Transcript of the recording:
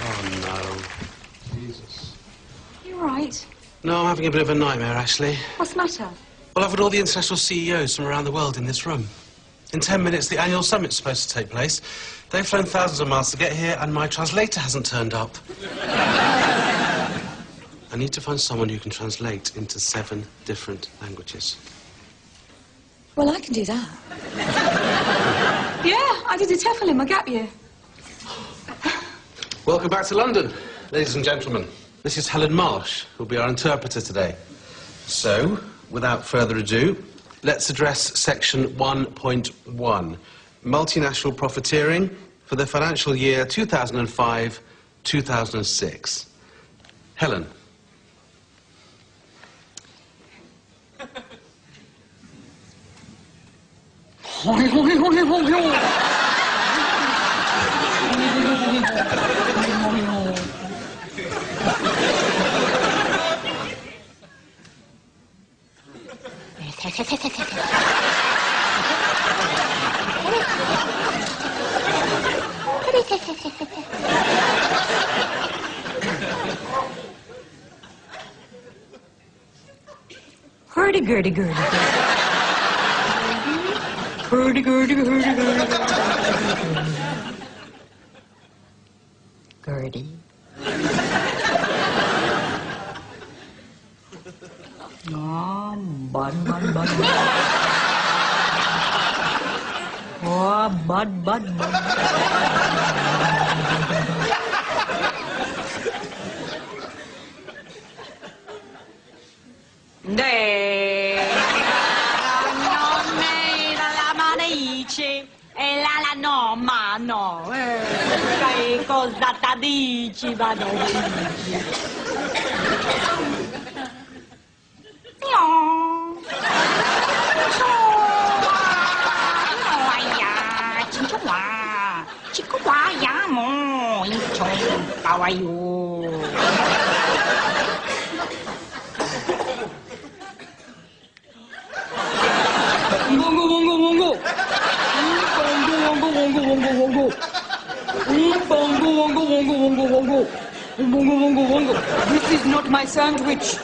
Oh, no. Jesus. You all right? No, I'm having a bit of a nightmare, actually. What's the matter? Well, I've had all the international CEOs from around the world in this room. In 10 minutes, the annual summit's supposed to take place. They've flown thousands of miles to get here, and my translator hasn't turned up. I need to find someone who can translate into 7 different languages. Well, I can do that. Yeah, I did a TEFL in my gap year. Welcome back to London, ladies and gentlemen. This is Helen Marsh, who'll be our interpreter today. So, without further ado, let's address section 1.1, multinational profiteering for the financial year 2005-2006. Helen. Hurdy-gurdy-gurdy. Hurdy-gurdy-gurdy-gurdy. Gurdy. Oh, bud. Oh, bud. Che cosa ti dici, vado dici? This is not my sandwich.